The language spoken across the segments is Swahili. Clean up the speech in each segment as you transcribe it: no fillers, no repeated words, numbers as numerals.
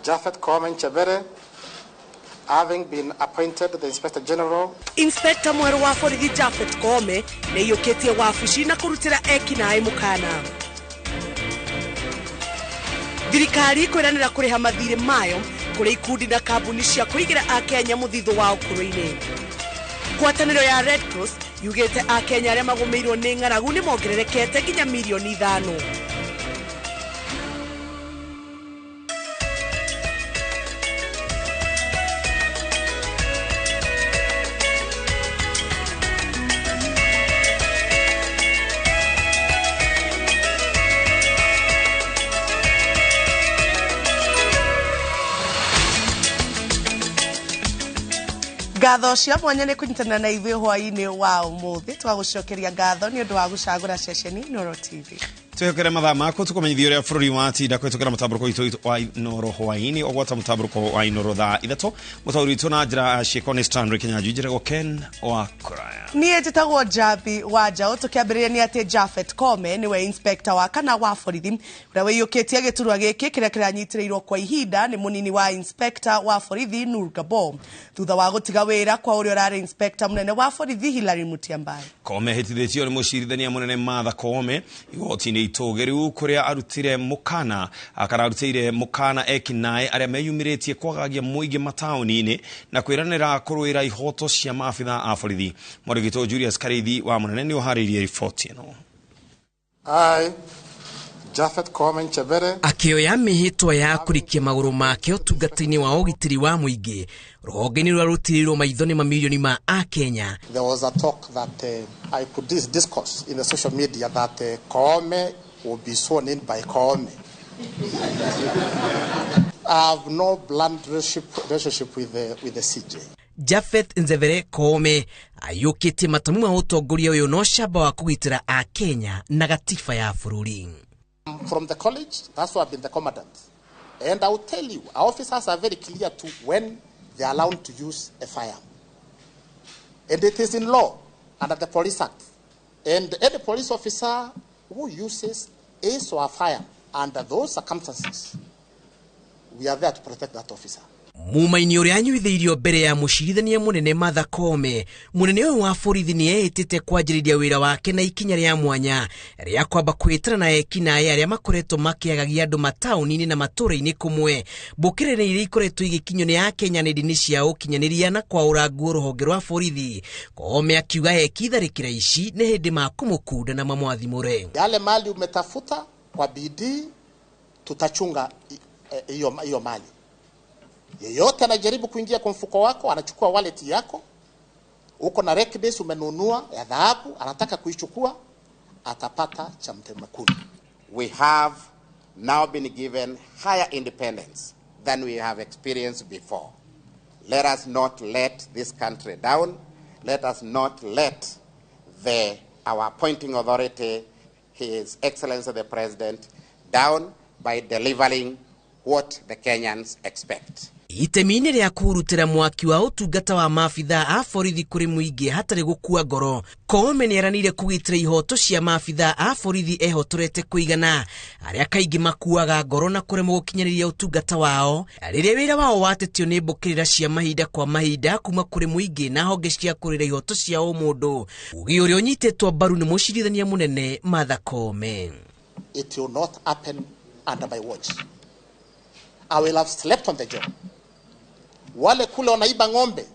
Japhet Koome Chebere, having been appointed the Inspector General. Inspector mweru wa borithi Japhet Koome nĩ yũkĩtie wabici na kũrutĩra ekinaĩ mũkana. Thirikari kwĩranĩra kũrĩha mathirĩ mayo kũrĩ ikundi na kambuni cia kũigĩra Akenya mũthithũ wa ũkũrũ-inĩ. Ngwatanĩro ya Red Cross yugĩte Akenya arĩa magũmĩirwo nĩ ng'aragu nĩ mongererekete nginya milioni 5. Ngatho cia mwanya nĩ kũnyitana na ithuĩ hwaĩ-inĩ wa ũmũthĩ twagũcokeria ngatho nĩ ũndũ wa gũcagũra ceceni Inoro TV. Twekere mathaa mako tukumenyithia ũrĩa bũrũri watinda kwĩtũkĩra mũtambũrũko witũ wa Inoro hwaĩ-inĩ ogwata mũtambũrũko wa Inoro thaa 3 mũtaũri witũ na njĩra ciĩko nĩ Stanley Kenyanjũ njĩragwo Ken wa Kuraya. Niĩ njĩtagwo Jabi wa Njaũ. Tũkĩambĩrĩria nĩ atĩ Japhet Koome nĩwe inspector wa kana wa borithi ũrĩa wĩiyũkĩtie gĩturwa gĩkĩ kĩrĩa kĩranyitĩrĩirwo kwa ihinda nĩ mũnini wa inspector wa borithi Nur Gabo thutha wa gũtiga wĩra kwa ũrĩa ũrarĩ inspector mũnene wa borithi Hilary Mutyambai. Koome hĩtithĩtio nĩ mũcirithania mũnene Martha Koome igoti-inĩ itũgĩru kũrĩa arutire mũkana akararutĩire mũkana ekinaĩ arĩa meyumĩrĩtie kwagagia mũingĩ mataũni-inĩ na kwĩranĩra kũrũĩra ihoto cia maabitha a borithi. Mũrigitwo Julius Kareithi wa mũnene nĩ ũharĩirie riboti ĩno. Japhet Koome Chebere akĩoya mĩhĩtwa ya kũrikia magũrũ make ũtungata-inĩ wa ũgitĩri wa mũingĩ rũhonge-inĩ rũrĩa rũtirĩirwo maitho nĩ mamirioni ma Akenya. There was a talk that I could discuss in the social media that Koome will be sworn in by Koome. I have no blunt relationship with the CJ. Japhet Nzevere Koome ayũkĩtie matamu ma ũtongoria ũyũ no camba wa kũgitĩra Akenya na gatiba ya bũrũri. From the college, that's why I've been the commandant. And I will tell you, our officers are very clear to when they are allowed to use a firearm. And it is in law under the Police Act. And any police officer who uses ace or a firearm under those circumstances, we are there to protect that officer. Mumaini ũrĩa anyuithĩirio mbere ya mũcirithania mũnene Martha Koome, mũnene ũyũ wa borithi nĩ ehĩtĩte kwanjĩrĩria wĩra wake na ikinya rĩa mwanya rĩa kwamba kwĩtana na ekinaĩ arĩa makoretwo makĩagagia andũ mataũni-inĩ na matũũra-inĩ kũmwe. Mbũkĩrĩro iria ikoretwo igĩkinywo nĩ Akenya nenda-inĩ cia ũkinyanĩria na kwaũra nguo rũhonge rwa borithi. Koome akiuga ekitharĩkĩra ici nĩ hĩndĩ ma kũmũkunda na mamwathimũre. Yale mali umetafuta kwa bidii tutachunga hiyo mali. Yeyote anajaribu kuingia kwa mfuko wako, anachukua wallet yako, uko na records umenunua ya dhahabu, anataka kuichukua, atapata cha mtemakuni. We have now been given higher independence than we have experienced before. Let us not let this country down. Let us not let our appointing authority, His Excellency the President, down by delivering what the Kenyans expect. Itemi-inĩ rĩa kũrutĩra mwaki wa ũtungata wa maabitha a borithi kũrĩ mũingĩ hatarĩ gũkua ngoro, Koome nĩeranĩire kũgitĩra ihoto cia maabitha a borithi ehotorete kũigana arĩa kaingĩ makuaga ngoro na kũremwo gũkinyanĩria ũtungata wao rĩrĩa wĩra wao watetio nĩ mbũkĩrĩra cia mahinda kwa mahinda kuma kũrĩ mũingĩ na honge cia kũrĩra ihoto cia ũmũndũ. Ugi ũrĩa ũnyitĩtwo mbaru nĩ mũcirithania mũnene Martha Koome. It will not happen under my watch. I will have slept on the job. Wale kule wanaiba ng'ombe.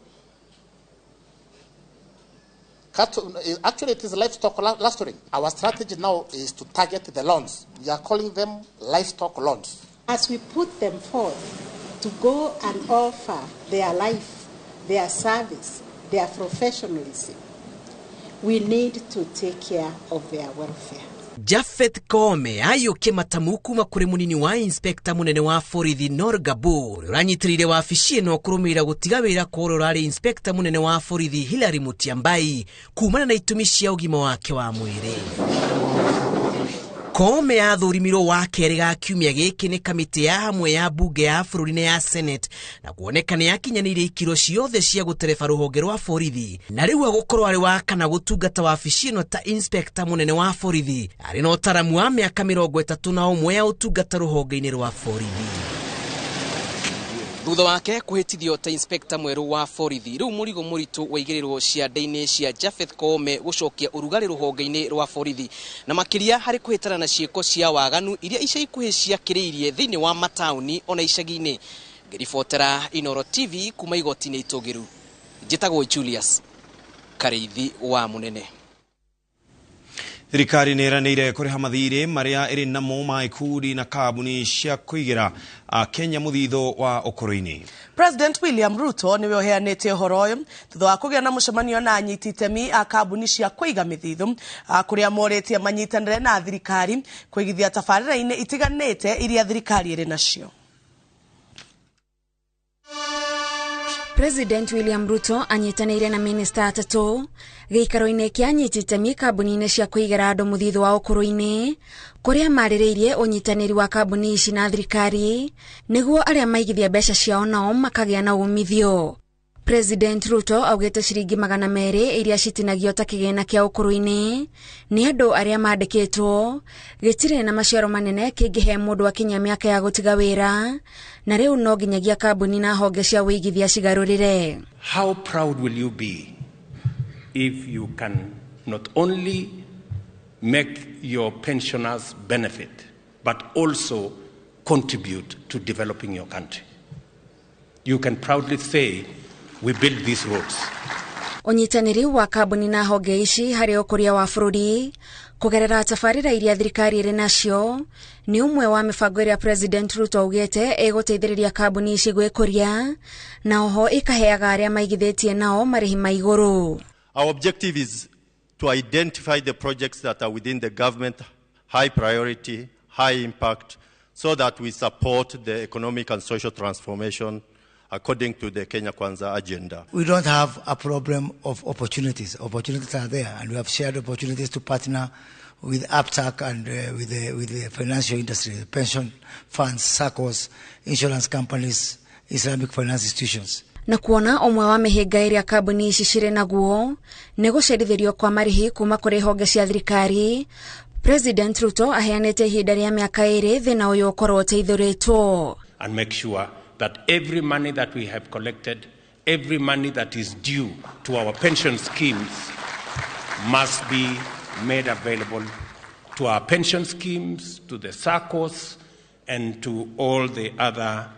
Actually, it is livestock clustering. Our strategy now is to target the lawns. We are calling them livestock lawns. As we put them forth to go and offer their life, their service, their professionalism, we need to take care of their welfare. Japhet Koome ayũkia matamu kuma kũrĩ mũnini wa inspector mũnene wa borithi Nur Gabo ũranyitĩrĩire wabici ĩno kũrũmĩrĩra gũtiga wĩra kwa ũrĩa ũrarĩ inspector mũnene wa borithi Hilary Mutyambai kumana na itũmi cia ũgima wake wa mwĩrĩ. Koome athũrimirwo wa kerĩ ga kiumia gĩkĩ nĩ kamĩtĩ ya hamwe ya bunge ya bũrũri-inĩ ya Senate na kuoneka nĩ yakinyanĩire ikĩro ciothe cia gũtereba rũhonge rwa borithi na rĩu agũkorwo arĩ wa kana gũtungata wabici ĩno ta inspector mũnene wa borithi arĩ na ũtaramu wa mĩaka 31 ya ũtungata rũhonge-inĩ rwa borithi. thutha wake kuhitithio ta inspector mweru wa borithi riu murigo muritu waigirirwo ciande-ini cia Japheth Koome gucokia urugari ruhonge-ini rwa borithi na makiria hari kuhitana na ciiko cia waganu iria ica ikuhi ciakiriirie thiini wa matauni ona icagi-ini. Ngiribotera Inoro TV kuma igoti-ini itugiru. Njitagwo Julius Karithi wa Munene. Thirikari nĩranĩire kũrĩha mathirĩ marĩa ĩrĩ namo ma ikundi na kambuni cia kũigĩra Kenya mũthithũ wa ũkũrũ-inĩ. President William Ruto niwe uheanĩte ũhoro ũyũ thutha wa kũgĩa na mũcemanio na anyiti itemi a kambuni cia kũiga mĩthithũ kũrĩa morĩtie manyitanĩre na thirikari kũigithia tabarĩra-inĩ itiganĩte iria thirikari ĩrĩ nacio. President William Ruto anyitanĩire na minista atatu gĩikaro-inĩ kĩa anyiti itemi kambuni-inĩ cia kũigĩra andũ mũthithũ wa ũkũrũ-inĩ kũrĩa marĩrĩirie ũnyitanĩri wa kambuni ici na thirikari nĩguo arĩa maigithia mbeca ciao nao makagĩa na umithio. President Ruto augĩte ciringi 200 iria citinagio ta kĩgĩna kĩa ũkũrũ-inĩ nĩ andũ arĩa mandĩkĩtwo gĩtirĩ na maciaro manene kĩngĩhe mũndũ akinya mĩaka ya gũtiga wĩra na rĩu no nginyagia kambuni na honge cia wĩigithia cigarũrĩre. How proud will you be if you can not only make your pensioners benefit but also contribute to developing your country? You can proudly say we build these roads. Ũnyitanĩri wa kambuni na honge ici harĩ ũkũria wa bũrũri kũgerera tabarĩra iria thirikari ĩrĩ nacio nĩ ũmwe wa mĩbango ĩrĩa President Ruto augĩte ĩgũteithĩrĩria kambuni ici gwĩkũria na oho ĩkaheaga arĩa maigithĩtie nao marĩhi ma igũrũ. Our objective is to identify the projects that are within the government, high priority, high impact, so that we support the economic and social transformation according to the Kenya Kwanza agenda. We don't have a problem of opportunities. Opportunities are there, and we have shared opportunities to partner with APTAC and with the financial industry, the pension funds, SACCOs, insurance companies, Islamic finance institutions. Na kuona omwe wa mĩhĩnga ĩrĩa kambuni ici cirĩ naguo nĩ gũcerithĩrio kwa marĩhi kuma kũrĩ honge cia thirikari, President Ruto aheanĩte ihinda rĩa mĩaka 2 thĩna ũyũ ũkorwo ũteithũrĩtwo. And make sure that every money that we have collected, every money that is due to our pension schemes must be made available to our pension schemes, to the SACCOs, and to all the other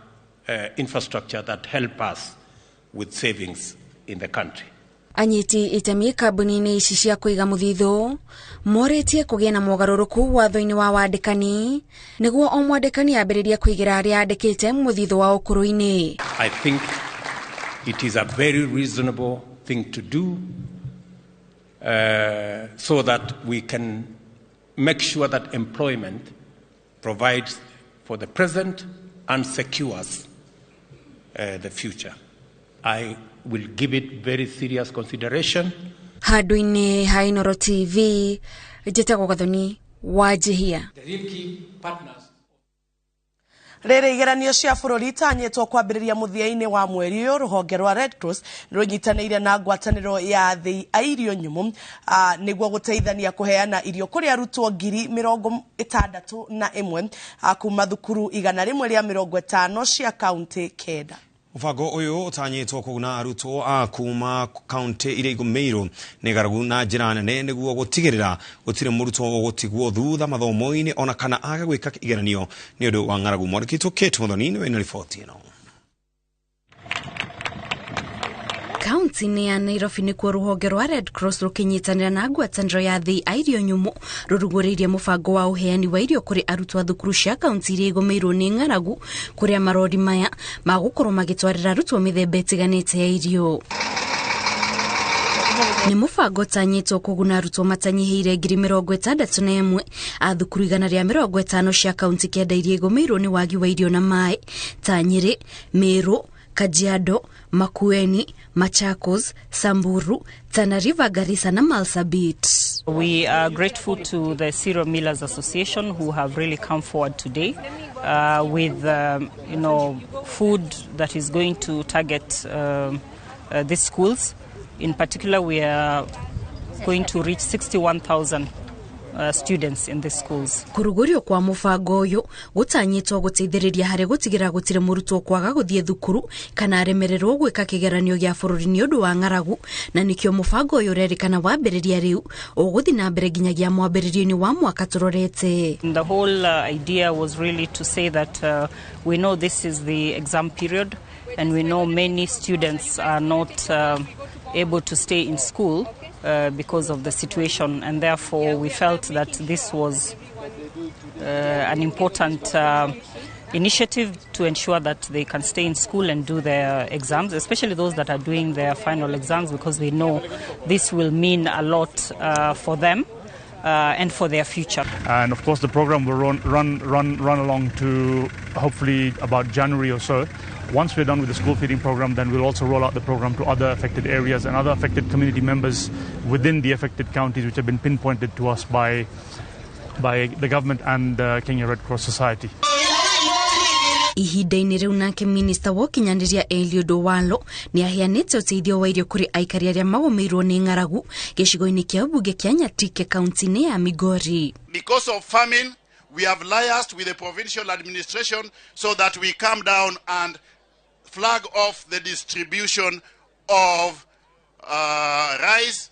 infrastructure that help us with savings in the country. Anyiti itemi kambuni-inĩ ici cia kũiga mũthithũ morĩtie kũgĩa na mogarũrũku watho-inĩ wa wandĩkani nĩguo o mwandĩkani ambĩrĩrie kũigĩra arĩa andĩkĩte mũthithũ wa ũkũrũ-inĩ. I think it is a very reasonable thing to do so that we can make sure that employment provides for the present and secures the future. I will give it very serious consideration. Handũ-inĩ ha Inoro TV, njĩtagwo Gathoni Wanjihia. Rĩrĩ igeranio cia bũrũri itanyĩtwo kwambĩrĩria mũthia-inĩ wa mweri ũyũ rũhonge rwa Red Cross rũnyitanĩire na ngwatanĩro ya thĩ a irio nyũmũ nĩguo gũteithania kũheana irio kũrĩ arutwo 61,000 kuma thukuru 150 cia kaunti 9. Mũbango ũyũ ũtanyĩtwo kũguna arutwo a kuma kaunti iria igũmĩirwo nĩ ng'aragu na njĩra nene nĩguo gũtigĩrĩra gũtirĩ mũrutwo gũtigwo thutha mathomo-inĩ ona kana age gwĩka igeranio nĩ ũndũ wa ng'aragu. Mwandĩki Kate Muthoni nĩwe na riboti ĩno. Kaunti-inĩ ya Nairobi nĩkuo rũhonge rwa Red Cross rũkĩnyitanĩra na ngwatanĩro ya thĩ a irio nyũmũ rũrugũrĩirie mũbango wa ũheani wa irio kũrĩ arutwo a thukuru cia kaunti iria igũmĩirwo nĩ ng'aragu kũrĩa marori maya magũkorwo magĩtwarĩra arutwo mĩthemba ĩtiganĩte ya irio. Nĩ mũbango ũtanyĩtwo kũguna arutwo matanyihĩire 61,000 a thukuru 150 cia kaunti 9 iria igũmĩirwo nĩ wagi wa irio na maĩ ta Nyĩrĩ, Meru, Kajiado, Makueni, Machakos, Samburu, Tana River, Garissa na Marsabit. We are grateful to the Cereal Millers Association who have really come forward today with food that is going to target these schools. In particular, we are going to reach 61,000 students in these schools. Kurugurio kwa mubango uyu gutanyitwo guteithiriria hari gutigira gutire murutwo kwaga guthie thukuru kana aremererwo gwika kigeranio gia bururi ni undu wa ngaragu, na nikio mubango uyu rerikana wambiriria riu uguthi na mbere nginyagia mwambiririo-ini wa mwaka turorete. The whole idea was really to say that we know this is the exam period and we know many students are not able to stay in school because of the situation, and therefore we felt that this was an important initiative to ensure that they can stay in school and do their exams, especially those that are doing their final exams, because we know this will mean a lot for them and for their future. And of course the program will run along to hopefully about January or so. Once we're done with the school feeding program, then we'll also roll out the program to other affected areas and other affected community members within the affected counties, which have been pinpointed to us by the government and Kenya Red Cross Society. Ihinda-ini riu nake minista wa ukinyaniria Eliud Owalo ni aheanite uteithio wa irio kuri aikari aria magomeirwo ni ngaragu gicigo-ini kia ubunge kia Nyatike kaunti-ini ya Migori. Because of famine, we have liaised with the provincial administration so that we come down and flag off the distribution of rice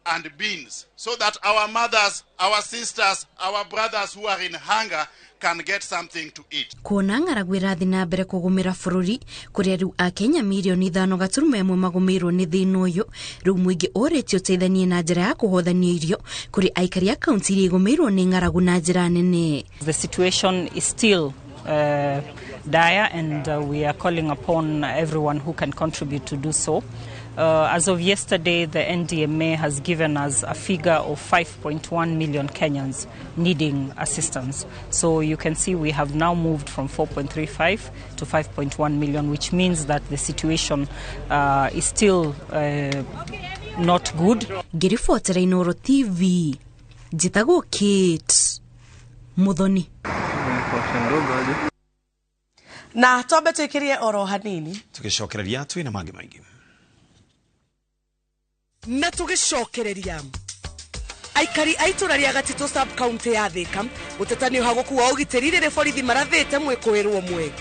and beans so that our mothers, our sisters, our brothers who are in hunger can get something to eat. Kuona ngaragu irathi na mbere kugumira bururi kuria riu Akenya milioni 5.1 magumirwo ni thina uyu, riu mwingi uretio teithanie na njira ya kuhothania irio kuri aikari a kaunti iria igumirwo ni ngaragu na njira nene. The situation is still dire, and we are calling upon everyone who can contribute to do so. As of yesterday, the NDMA has given us a figure of 5.1 million Kenyans needing assistance. So you can see we have now moved from 4.35 to 5.1 million, which means that the situation is still not good. Ngiribotera Inoro TV, njitagwo Kate Muthoni. Na twambe twikirie oro hanini tugicokereria twina mangi maingi na tugicokereria aikari aitura ria Gatito sub county ya Thika gutetanio hagukuwa ugitiri rire borithi marathite mwikuirwo mwe.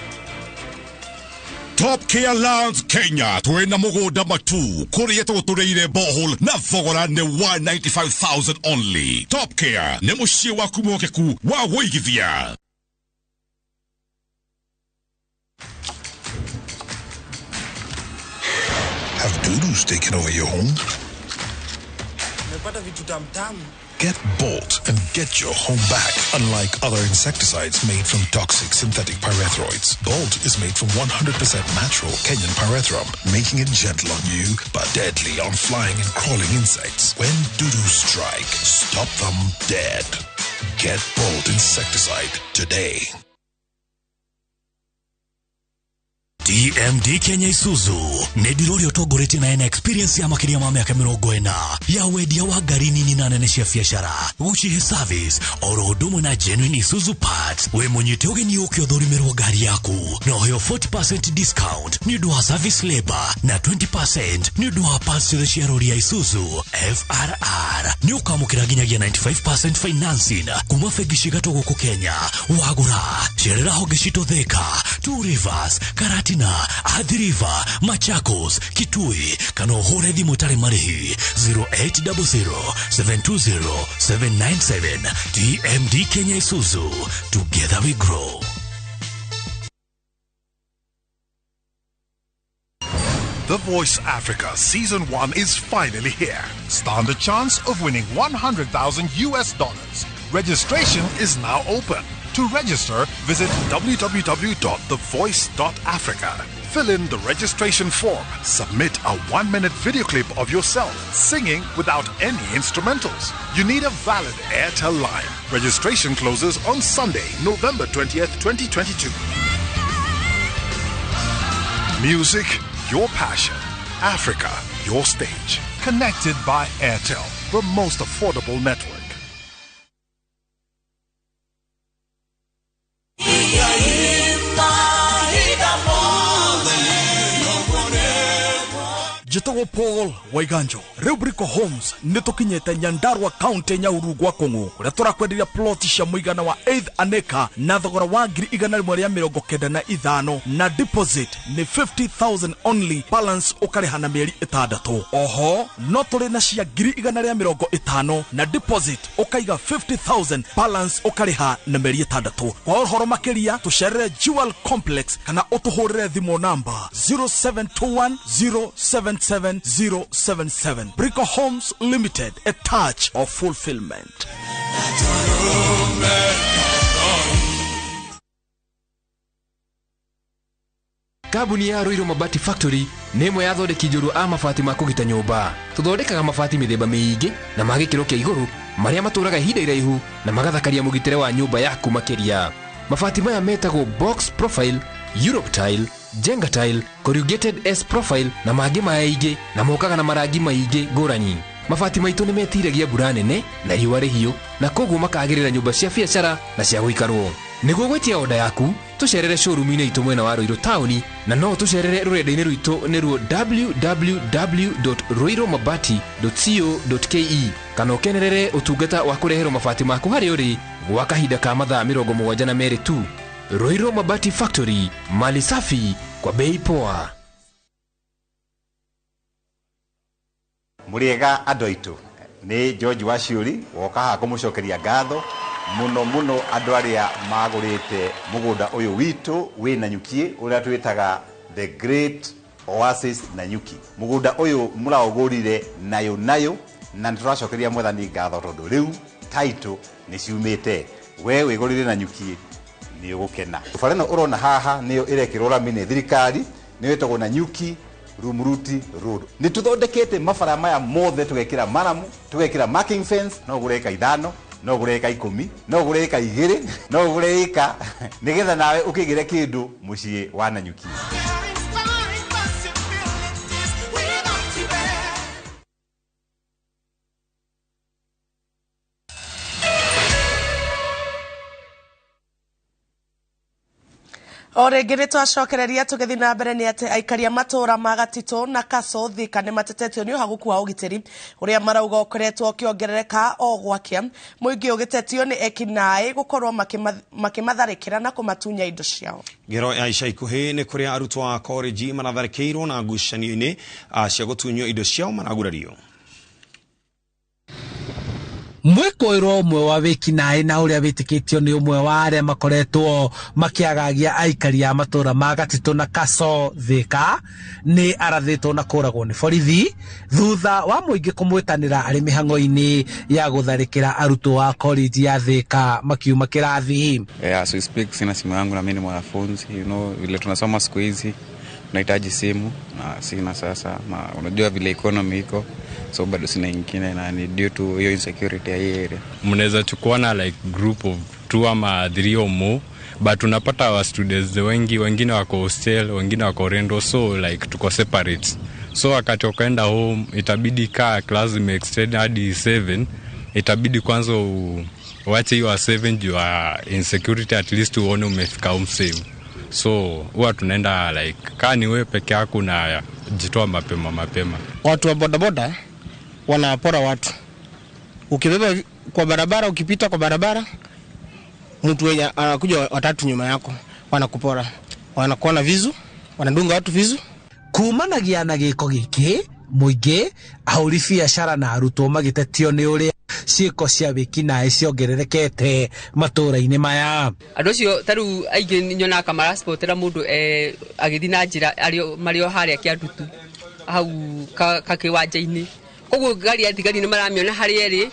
Top Care Lands Kenya twina mugunda matu kuria tutureire borehole na thogora ni 195,000 only. Top Care ni mucie waku mokeku wa guigithia. Have doo-doos taken over your home? Get Bolt and get your home back. Unlike other insecticides made from toxic synthetic pyrethroids, Bolt is made from 100% natural Kenyan pyrethrum, making it gentle on you but deadly on flying and crawling insects. When doo-doos strike, stop them dead. Get Bolt insecticide today. TMD Kenya Isuzu nedirorio togorete na ena experience ya makiria ma miaka 40 ya wedia wa gari nini na nene cia biashara uchihe service oro hudumu na genuine Isuzu parts we mwenyete ugeni ukiothorimerwo gari yaku no heo 40% discount ni dua service labor na 20% ni dua parts cia rori ya Isuzu FRR ni ukamukira ginyagia 95% financing kuma fegishiga togo ku Kenya wagura sherera hogeshito Thika, Two Rivers, Karati na Athi River, Machakos, Kitui, kano hore thimu tare marihi 0800-720-797. TMD Kenya Isuzu, together we grow. The Voice Africa Season 1 is finally here. Stand a chance of winning $100,000. Registration is now open. To register, visit www.thevoice.africa. Fill in the registration form. Submit a 1-minute video clip of yourself singing without any instrumentals. You need a valid Airtel line. Registration closes on Sunday, November 20th, 2022. Music, your passion. Africa, your stage. Connected by Airtel, the most affordable network. Jitogo Paul Waiganjo Rubrico Homes nitukinyete Nyandarua County Nyahururu gwa Kongo kuria turakwenderia plot cia muigana wa 8 aneka na thogora wa 195 na deposit ni 50,000 only, balance ukariha na mieri 6. Oho no turi na cia 150 na deposit ukaiga 50,000, balance ukariha na mieri 6. Kwa uhoro makiria tucerere Jewel Complex kana utuhurire thimo namba 0721077077. Brico Homes Limited, a touch of fulfillment. Kabuni ya Roiro Mabati Factory nemo ya thondeki njuru a mabati ma kugita nyumba. Tuthondekaga mabati mithemba miingi na magikiro kia iguru maria maturaga ihinda iraihu na magathakaria mugitire wa nyumba yaku makiria. Mabati maya metagwo box profile, Europe tile, Jenga tile, corrugated S profile na mangi maingĩ na mokaga na marangi maingĩ ngũrani. Mabati maitu nĩ metiragia mbura nene na riũa rĩhiũ na koguo makagĩrĩra nyũmba cia biacara na cia gũikarwo. Nĩguo gwetia oda yaku tucerere showroom-inĩ itũ mwena wa Roiro Town na no tucerere rũrenda-inĩ rwitũ nĩruo www.roiromabati.co.ke kana ũkenerere ũtungata wa kũreherwo mabati maku harĩa ũrĩ gwa kahinda ka mathaa 72 tu. Roiro Mabati Factory, mali safi kwa bei poa. Muriega andũ aitũ ni George Waciuri woka haha kũmũcokeria ngatho muno andũ arĩa magũrĩte mũgũnda ũyũ witũ wĩ Nanyuki ũrĩa twĩtaga the Great Oasis Nanyuki. Mũgũnda ũyũ mũraũgũrire nayo na nĩtũracokeria mwathani ngatho tondũ rĩu title nĩ ciumĩte. We wĩgũrire Nanyuki ni ugukena. Barabara urona haha niyo irekirwo rami ni thirikari niyo itagwo Nanyuki Rumuruti Road. Ni tuthondekete mabara maya mothe tugekira maramu, tugekira marking fence, no gureka 5, no gureka 10, no gureka 2, no gureka nigetha nawe ukigire kindu mucii wa Nanyuki. Ore ngiri twacokereria tugithi na mbere ni ati aikaria matura magatito na Kaso Thika ni matetetio ni uhaguku wa ugitiri uria marauga ukoretwo kiongerereka o gwakia muingi ugitetio ni ekinae gukorwo makimatharikira na kumatunya indo ciao. Ngero ya ica ikuhi ni kuria arutwo a college manatharikirwo na ngucanio-ini cia gutunywo indo ciao maragurario. Mwikoirwo umwe wa wikinae na uria witikitio ni umwe wa aria makoretwo makiagagia aikari a matura ma Gatito na Kaso Thika ni arathitwo na kuragwo ni borithi thutha wa muingi kumwitanira ari mihango-ini ya gutharikira arutwo wa college ya Thika makiuma kirathi. As we speak sina simu yangu na mimi ni mwanafunzi, vile tunasoma siku hizi nahitaji simu na sina sasa, na unajua vile economy iko, so bado sina nyingine na ni due to hiyo insecurity ya hii area. Mnaweza chukua na like group of 2 ama 3 or more, but tunapata wa students wengine wako hostel, wengine wako rendo, so like tuko separate. So wakati ukaenda home itabidi class extend hadi 7, itabidi kwanza uache hiyo 7 juu insecurity, at least uone umefika home safe. So huwa tunaenda like kani wewe peke yako na jitoa mapema. Watu wa bodaboda wanapora watu. Ukibeba kwa barabara, ukipita kwa barabara, mtu anakuja watatu nyuma yako, wanakupora. Wanakuwa na vizu, wanadunga watu vizu. Kumanagia na giko giki muingi ahuri biacara na arutwo magitetio ni uria ciiko cia wikinae ciongererekete matura-ini maya. Andu acio taru aingi nyona kamara sportera mundu agithi na njira mario haria kiandutu hau kakiwanja-ini. Koguo gari ya thigari ni maramiona haria ri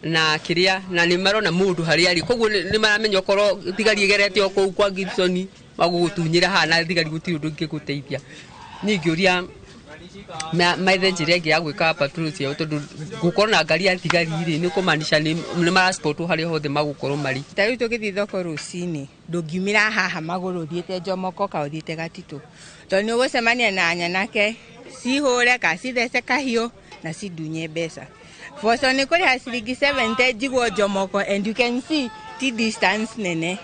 na kiria na ni marona mundu haria ri. Koguo ni maramenya korwo thigari igerete okou kwa Gibsoni magugutunyira hana thigari gutiri undu ngiguteithia. Ningi uria maithe njira ingi ya gwika patrol cia tondu gukorwo na ngari ya thigari ri ni kumanisha ni marasport haria hothe magukorwo mari. Tari tugithi thoko rucini ndungiumira haha maguru thiete Jomoko ka uthiete Gatito tondu ni ugucemania na nyanake cihure ka cithece kahio na cidunye mbeca. Foso ni kuri ha ciringi 70 jigwo Jomoko, and you can see the distance nene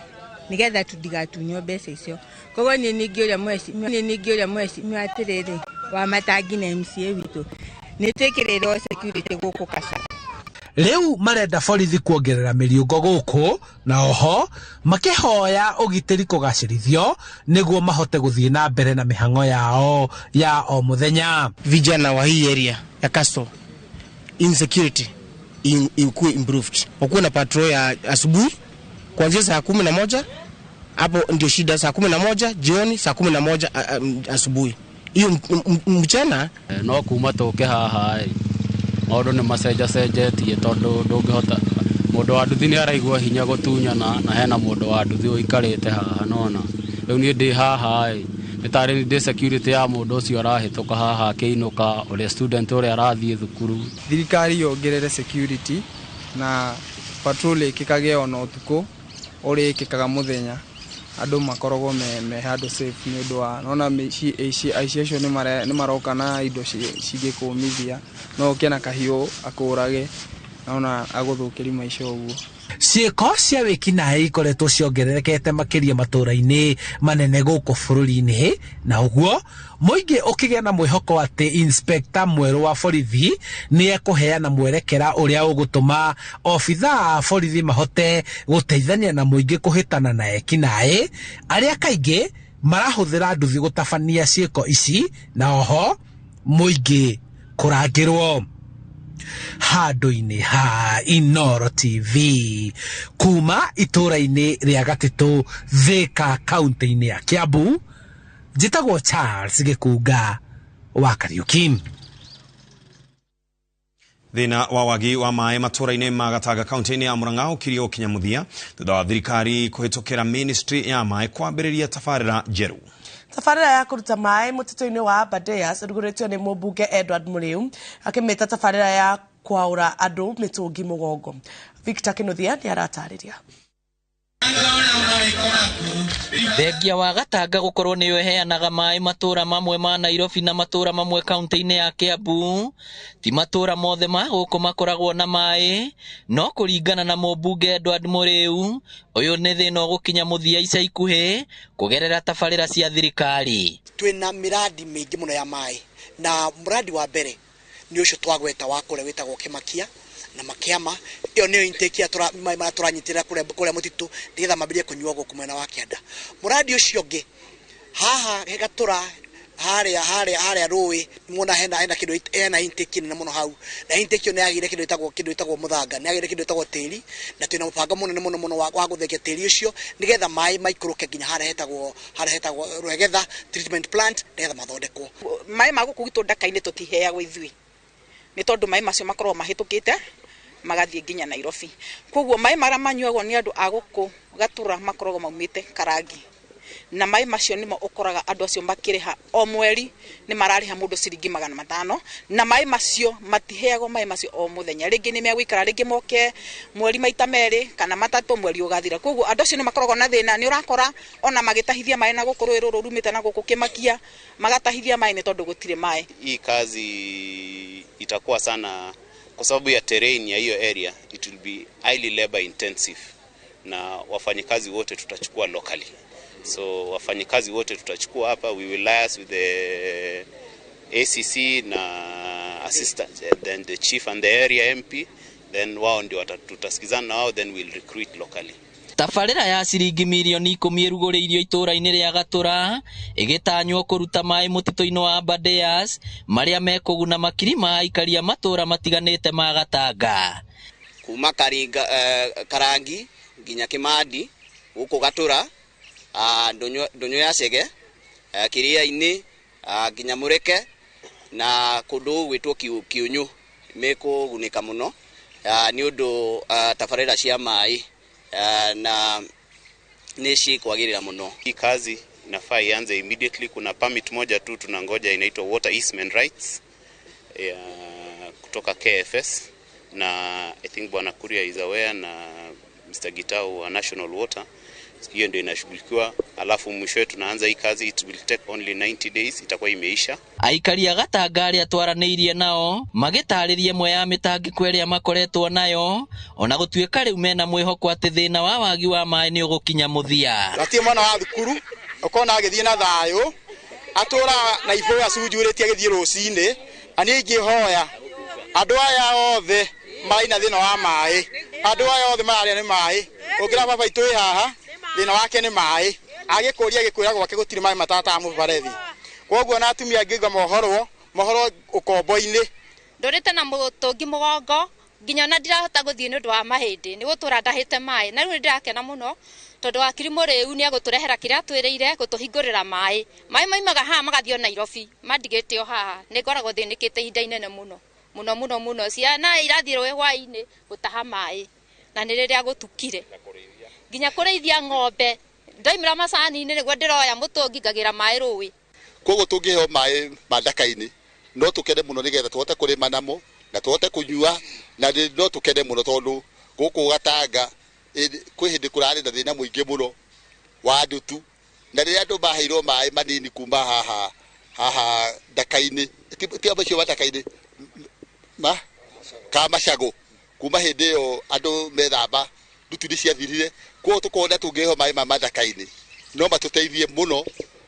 nigetha tudigatunyo mbeca icio koguo ni ningioria mweci atiriri wa matangi na MCA witu ni twikirire security guku Kasa. Riu marenda borithi kuongerera miriungo guku na oho makihoya ugitiri kugacirithio niguo mahote guthie na mbere na mihango yao ya o muthenya. Vijana wa hii area ya Kasto, insecurity ikuwe improved. Wakuwe na patrol ya asubuhi kuanzia saa 11, hapo ndio shida, saa 11 jioni, saa 11 asubuhi. Hiyo mchana no kuma toke haha maundu ni macenjetie tondu ndungihota mundu wa nduthi ni araigua hinya gutunyana na hena mundu wa nduthi uikarite haha nona riu ni ndi haha nitari ndi security ya mundu ucio arahituka haha kiinuka uri student uri arathie thukuru. Thirikari yongerere security na patrol ikikage ona utuku uri ikikaga muthenya andu makoragwo me handu safe ni undu wa nona aicio ni maroka na indo cingĩkũmithia no kena kahiũ akũrage nona agũthũkĩri maisha ũguo. Ciĩko cia wĩkinaĩ ikoretwo ciongererekete makĩria matũra-inĩ manene gũkũ bũrũri-inĩ na ũguo mũingĩ ũkĩgĩa na mwĩhoko atĩ inspector mwerũ wa borithi nĩ ekũheana mwerekera ũrĩa ũgũtũma obithaa a borithi mahote gũteithania na mũingĩ kũhĩtana na ekinaĩ arĩa kaingĩ marahũthĩra nduthi gũtabania ciĩko ici na oho mũingĩ kũrangĩrwo. Handũ-inĩ ha Inoro TV kuma itũra-inĩ rĩa Gatĩtũ Thika kaunti-inĩ ya Kiambu, njĩtagwo Charles Gĩkunga wa Kariuki. Thina wa wagi wa maĩ matũra-inĩ ma Gatanga kaunti-inĩ ya Murang'a ũkirio kinyamuthia thutha wa thirikari kũhĩtũkĩra ministry ya maĩ kwambĩrĩria tabarĩra njerũ. Tabarĩra ya kũruta maĩ mũtitũ-inĩ wa Aberdares ĩrugũrĩtio nĩ mũmbunge Edward Mũrĩu akĩmĩta tabarĩra ya kwaura andũ mĩtũngi mũgongo. Victor Kinuthia nĩ aratarĩria. Thengia wa Gatanga gũkorwo nĩyo ĩheanaga maĩ matũra mamwe ma Nairobi na matũra mamwe kaunti-inĩ ya Kiambu, ti matũra mothe ma gũkũ makoragwo na maĩ, no kũringana na mũmbunge Edward Mũrĩu, ũyũ nĩ thĩna ũgũkinya mũthia ica ikuhĩ kũgerera tabarĩra cia thirikari. Twĩna miradi mĩingĩ mũno ya maĩ na muradi wa mbere nĩ ũcio twagweta wa kũrĩa wĩtagwo Kĩmakia na Makĩama. Iyo nĩyo intake ya maĩ marĩa tũranyitĩrĩra kũrĩa mũtitũ nĩgetha mambĩrĩrie kũnyuo gũkũ mwena wa Kĩanda. Muradi ũcio ũngĩ haha Gatũra harĩa rũĩ muona hena kĩndũ hena intake nene mũno hau na intake ĩyo nĩ yagĩire kĩndũ ĩtagwo mũthanga, nĩ yagĩire kĩndũ ĩtagwo tĩri na twĩna mũbango mũnene wa gũthekia tĩri ũcio nĩgetha maĩ maikũrũke nginya harĩa hetagwo Rwegetha treatment plant nĩgetha mathondekwo. Maĩ ma gũkũ gitũ ndaka-inĩ tũtiheagwo ithuĩ nĩ tondũ maĩ macio makoragwo mahĩtũkĩte magathiĩ nginya Nairobi. Koguo maĩ marĩa manyuagwo nĩ andũ a gũkũ Gatũra makoragwo maumĩte Karangi na maĩ macio nĩmo ũkoraga andũ acio makĩrĩha o mweri nĩ mararĩha mũndũ ciringi 500 na maĩ macio matiheagwo maĩ macio o mũthenya, rĩngĩ nĩ megũikara rĩngĩ moke mweri maita merĩ kana matatũ mweri ũgathira. Koguo andũ acio nĩ makoragwo na thĩna, nĩ ũrakora ona magĩtahithia maĩ na gũkũ rũĩ rũrũ rumĩte na gũkũ Kĩmakia magatahithia maĩ nĩ tondũ gũtirĩ maĩ. Hii kazi itakuwa sana kwa sababu ya terrain ya hiyo area, it will be highly labor intensive na wafanyikazi wote tutachukua locally. So wafanyikazi wote tutachukua hapa, we will liaise with the ACC na assistant, then the chief and the area MP, then wao ndio tutasikizana na wao, then we'll recruit locally. Tabarĩra ya ciringi mirioni 10 ĩrugũrĩirio itũra-inĩ rĩa Gatũra ĩgĩtanywo kũruta maĩ mũtitũ-inĩ wa Aberdares marĩa mekũguna makiri ma aikari matũra matiganĩte ma Gatanga. Kuma Karangi nginya Kimandi gũkũ Gatũra, ndonyo ya Cege, Kĩrĩa-inĩ, nginya Mũreke na kũndũ gwĩtwo Kiunyu mekũgunĩka mũno nĩ ũndũ tabarĩra cia maĩ na nishi kwagirira muno. Hii kazi inafaa ianze immediately. Kuna permit moja tu tunangoja inaitwa water easement rights kutoka KFS na I think Bwana Kuria is aware na Mr. Gitau wa National Water, hiyo ndio inashughulikiwa, alafu mwisho tunaanza hii kazi. It will take only 90 days, itakuwa imeisha. Aikari a Gatanga aria twaranĩirie nao magĩtarĩria imwe ya mĩtangĩko ĩrĩa makoretwo nayo, ona gũtuĩka rĩu mena mwĩhoko atĩ thĩna wa wagi wa maĩ nĩ ũgũkinya mũthia. Gatie mwana wa thukuru ukona agĩthiĩ na thayũ, atũra na iboya cunjurĩtie agĩthiĩ rũcinĩ, ani ingĩhoya andũ aya othe maĩ na thĩna wa maĩ, andũ aya othe marĩa nĩ maĩ, ũngĩra baba itũ haha thĩna wake nĩ maĩ, agĩkũria gĩkwĩra gwake gũtirĩ maĩ matata mũbarethi. Koguo na atumia ngĩigua mohoro ũkombo-inĩ ndorete na mũtũngi mũgongo nginya na ndirahota gũthiĩ nĩ ũndũ wa mahĩndĩ, nĩ gũtũra ndahĩte maĩ, na rĩu ndirakena mũno tondũ wa Kirimũ rĩu nĩ agũtũrehera kĩrĩa twĩrĩire gũtũhingũrĩra maĩ maimaga haha magathio Nairobi mandigĩte o haha. Nĩ ngoragwo thĩnĩkĩte ihinda inene mũno ciana irathiĩ rũĩ hwaĩ-inĩ gũtaha maĩ, na nĩ rĩrĩa gũtukire nginya kũrĩithia ng'ombe ndaimĩra macani-inĩ nĩguo ndĩroya mũtũngi ngagĩra maĩ rũĩ. Koguo tũngĩheo maĩ mandaka-inĩ no tũkene mũno nĩgetha tũhote kũrĩma namo na tũhote kũnyua, na no tũkene mũno tondũ gũkũ Gatanga kwĩ hĩndĩ kũrarĩ na thĩna mũingĩ mũno wa ndutu, na rĩrĩa andũ maheirwo maĩ manini kuma haha ndaka-inĩ, ti abacio mandaka-inĩ Kamacagũ, kuma hĩndĩ ĩyo andũ methamba ndutu nĩ ciathirire. Koguo tũkona tũngĩheo maĩ ma mandaka-inĩ no matũteithie mũno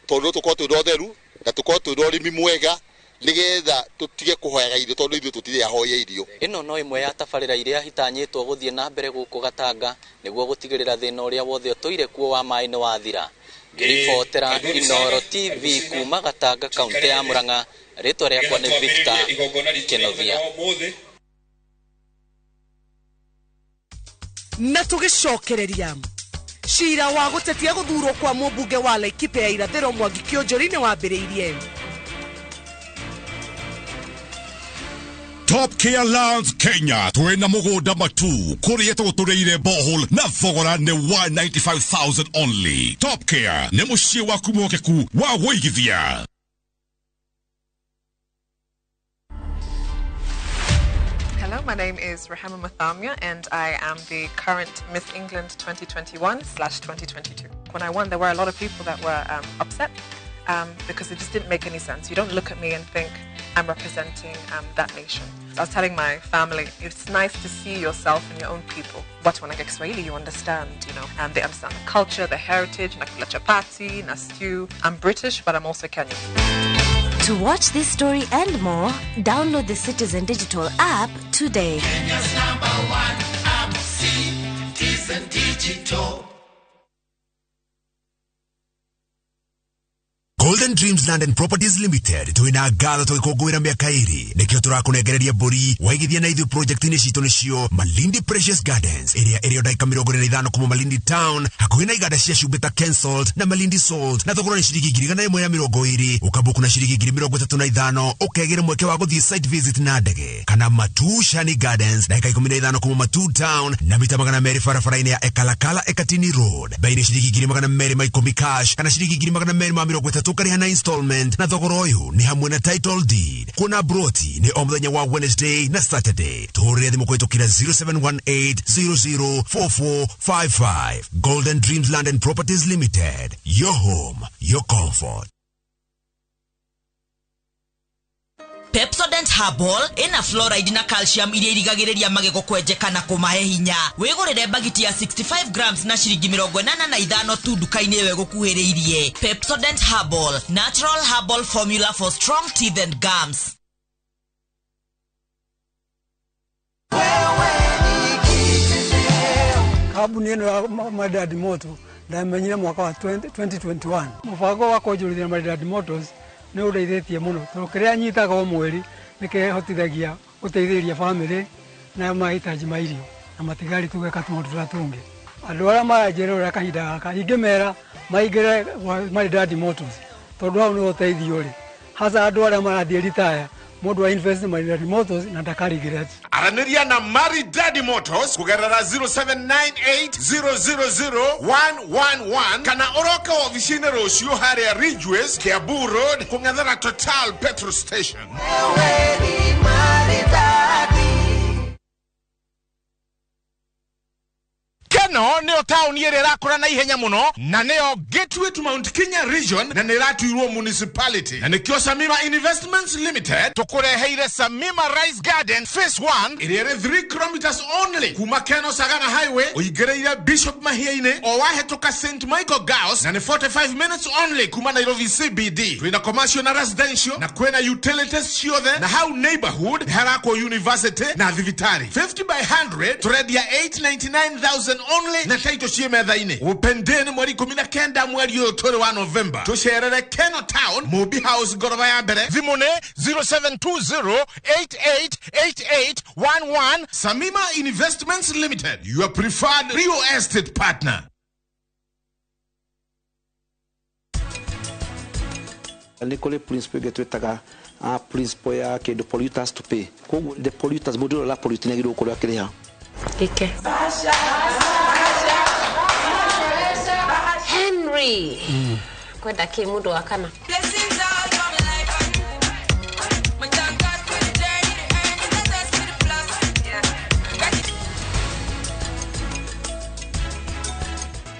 tondũ tũkorwo twĩ na ũtheru na tũkorwo twĩ na ũrĩmi mwega, nĩgetha tũtige kũhoyaga irio tondũ ithuĩ tũtirĩ ahoya irio. Ĩno no ĩmwe ya tabarĩra iria hitanyĩtwo gũthiĩ na mbere gũkũ Gatanga nĩguo gũtigĩrĩra thĩna ũrĩa wothe ũtũire kuo wa maĩ nĩ wathira. Ngĩribotera Inooro TV kuma Gatanga, kaunti ya Murang'a, rĩtwa rĩakwa nĩ Victor Kenothia. Na tũgĩcokereria cira wa gũtetia gũthurwo kwa mũmbunge wa Laikipia ya irathĩro Mwangi Kĩũnjũri nĩ wambĩrĩirie. Top Care Lands Kenya twena mũgũnda matu kũrĩa tũgũtũrĩire borehole na thogora nĩ 195,000 only. Top Care nĩ mũciĩ waku mũhokeku wa wĩigithia. Hello, my name is Rahama Mathamia and I am the current Miss England 2021/2022. When I won, there were a lot of people that were upset because it just didn't make any sense. You don't look at me and think I'm representing that nation. So I was telling my family, it's nice to see yourself and your own people. But when I get Swahili, you understand, they understand the culture, the heritage, nakula chapati, na stew. I'm British, but I'm also Kenyan. To watch this story and more, download the Citizen Digital app today. Kenya's #1 app, Citizen Digital. Golden Dreams Land and Properties Limited twina ngatho tugikũngũĩra mĩaka 2 nĩkĩo tũrakũnengereria mbũri waigithia na ithuĩ project-inĩ citũ nĩcio Malindi Precious Gardens ĩrĩa ndagĩka 45 kuma Malindi Town hakuhĩ na iganda cia Shubeta Kensalt na Malindi Salt, na thogora nĩ ciringi 120 ũkabuku na ciringi 35 ũkegĩra mweke wa gũthiĩ site visit na ndege, kana Matu Shani Gardens ndagĩka 15 kuma Matu Town na mita 200 barabara-inĩ ya Ekalakala Ekatini Road, bei nĩ ciringi 210 cash kana ciringi 230 kariha na installment, na thogora ũyũ nĩ hamwe na title deed. Kuna broti nĩ o mũthenya wa Wednesday na Saturday. Tũhũrĩre thimũ kũhĩtũkĩra 0718004455. Golden Dreams Land and Properties Limited, your home, your comfort. Pepsodent Herbal ina fluoride na calcium iria irigagĩrĩria magego kwenjeka na kũmahe hinya. Wĩgũrĩre bagiti ya 65 grams na ciringi 85 tu nduka-inĩ ĩyo ĩgũkuhĩrĩirie. Pepsodent Herbal, natural herbal formula for strong teeth and gums. Kabuni ĩno ya Madadi Moto ndamenyire mwaka wa 2021. Mũbango wa kwonjorithia Madadi Motors nĩ ũndeithĩtie mũno tondũ kĩrĩa nyitaga o mweri nĩkĩhotithagia gũteithĩrĩria bamĩrĩ na mahitaji ma irio na matigari tugeka tũmaũndũ tũrĩa tũngĩ. Andũ arĩa maranjĩra ũrĩa kahinda gaka ingĩmera maingĩre Madadi Motors tondũ hau nĩ ũteithio rĩ, hasa andũ arĩa marathiĩ retire, mũndũ wa invest Madadi Motors na ndakarigĩre. Aranĩria na Madadi Motors kugerera 0798000111 kana ũroka ofici-inĩ rũciũ harĩa Ridgeways, Kiambu Road, kũng'ethera Total Petrol Station. Keno nĩ neo town yere rakura na ihenya muno na neo gateway to Mount Kenya region na neratuirwo municipality na nikio Samima Investments Limited tukureheire Samima Rice Garden Phase 1 iriere 3 kilometers only kuma Keno Sagana Highway uigereire Bishop Mahiaine o wahetuka St Michael Girls na ni 45 minutes only kuma Nairobi CBD tuina commercial na residential na kwena utilities ciothe na how neighborhood harako university na thivitari 50 by 100 turedia 899,000 only na title cie methaine upendeni mweri 19 mweri utore wa November tusherere Keno Town Mobi House goroba ya mbere thimune 0720888811 Samima Investments Limited, your preferred real estate partner. Nikole principle getwetaga principle ya ke the polluters to pay. Ko the polluters modelo la polluting ngiro ko yakiriha. Ike. Henry. Kwenda ke mudo wakana.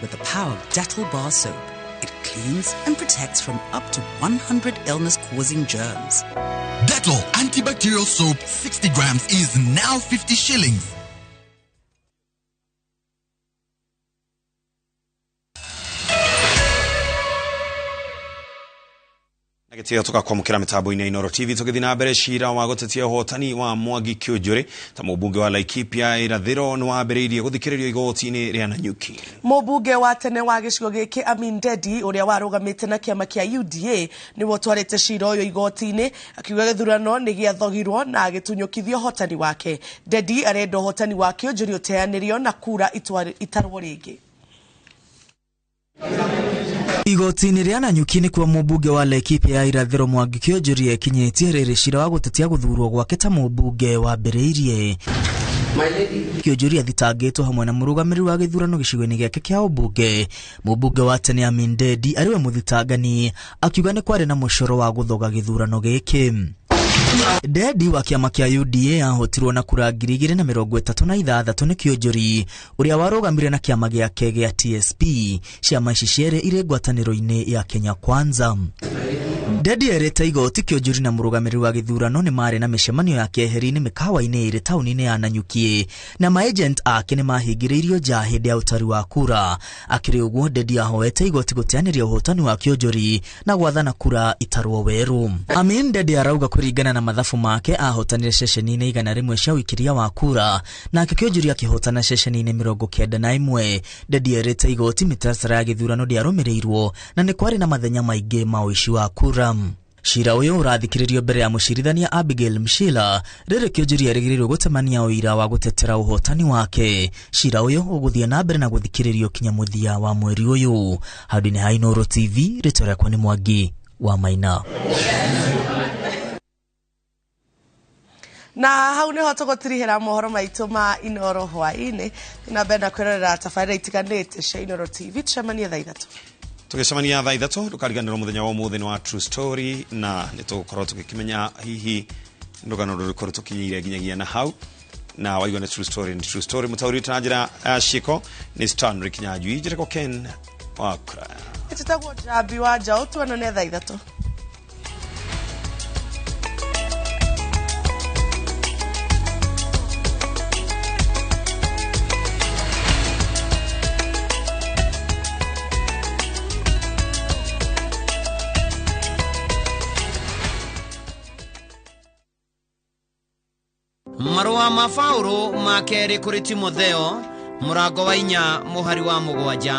With the power of Dettol bar soap, it cleans and protects from up to 100 illness-causing germs. Dettol antibacterial soap 60 grams is now 50 shillings. Nagetia toka kwa mukira mitambo-ini ya Inoro TV tugithii na mbere cira wa gutetia hotani wa Mwangi Kĩũnjũrĩ ta mũmbunge wa Laikipia irathĩro nĩ wambĩrĩirie gũthikĩrĩrio igoti-inĩ rĩa Nanyuki. Mũmbunge wa tene wa gĩcigo gĩkĩ Amin Dedi ũrĩa warũgamĩte na kĩama kĩa UDA nĩ wotwarĩte cira ũyũ igoti-inĩ akiuga gĩthurano nĩ gĩathogirwo na agĩtunyũkithio hotani wake. Dedi arenda hotani wa Kĩũnjũrĩ ũteanĩrio na kura itarwo rĩngĩ. Igoti-inĩ rĩa Nanyuki nĩ kwa mũmbunge wa Laikipia ya irathĩro Mwangi Kĩũnjũrĩ ekinyĩtie rĩrĩ cira wa gũtetia gũthurwo gwake ta mũmbunge wambĩrĩirie. Kĩũnjũrĩ athitangĩtwo hamwe na mũrũgamĩrĩri wa gĩthurano gĩcigo-inĩ gĩake kĩa ũmbunge. Mũmbunge wa tene Amin Dedi arĩwe mũthitangani akiuga nĩ kwarĩ na mũcoro wa gũthoga gĩthurano gĩkĩ. Dedi wa kĩama kĩa UDA ahotirwo na kura 236 nĩ Kĩũnjũrĩ ũrĩa warũgamire na kĩama gĩake gĩa TSP. Ciama ici cierĩ irĩ ngwatanĩro-inĩ ya Kenya Kwanza. Dedi erĩte igoti Kĩũnjũrĩ na mũrũgamĩrĩri wa gĩthurano nĩ marĩ na mĩcemanio ya keheri-inĩ mĩkawa-inĩ ĩrĩ taũni-inĩ ya Nanyuki na maagent ake nĩ mahingĩrĩirio nja hĩndĩ ya ũtari wa kura. Akĩrĩ ũguo Dedi ahoete igoti gũteanĩria ũhotani wa Kĩũnjũrĩ na gwathana kura itarwo werũ. Amin Dedi arauga kũringana na mathabu make ahotanire ceceni-inĩ 100 cia ũikiria wa kura nake Kĩũnjũrĩ akĩhotana ceceni-inĩ 91. Dedi erĩte igoti mĩtaratara ya gĩthurano ndĩarũmĩrĩirwo na nĩ kwarĩ na mathenya maingĩ ma ũici wa kura. Cira ũyũ ũrathikĩrĩrio mbere ya mũcirithania Abigail Mshila rĩrĩ Kĩũnjũrĩ erĩgĩrĩirwo gũtemania ũira wa gũtetera ũhotani wake. Cira ũyũ ũgũthiĩ na mbere na gũthikĩrĩrio kinya mũthia wa mweri ũyũ. Handũ-inĩ ha Inoro TV rĩtwa rĩakwa nĩ Mwangi wa Maina. Na hau nĩho tũgũtirihĩra mohoro maitũ ma Inoro hwaĩ-inĩ na mbere na kwĩrorera tabarĩra itiganĩte cia Inoro TV tucemanie thaa 3. Tugicemania thaa 3 ndũkariganĩrwo mũthenya wa ũmũthĩ nĩ wa True Story na nĩtũgũkorwo tũgĩkĩmenya hihi ndũgano rũrĩkũ rũtũkinyĩire nginyagia na hau na waigua nĩ True Story. Nĩ True Story mũtaũri na njĩra ciĩko nĩ Stanley Kinyanjui njĩrĩko Ken Wakra. Tũtagwo Jabi wa Njaũ tuonane thaa 3. Marũa ma Paulo ma kerĩ kũrĩ Timotheo mũrango wa 4 mũhari wa 7.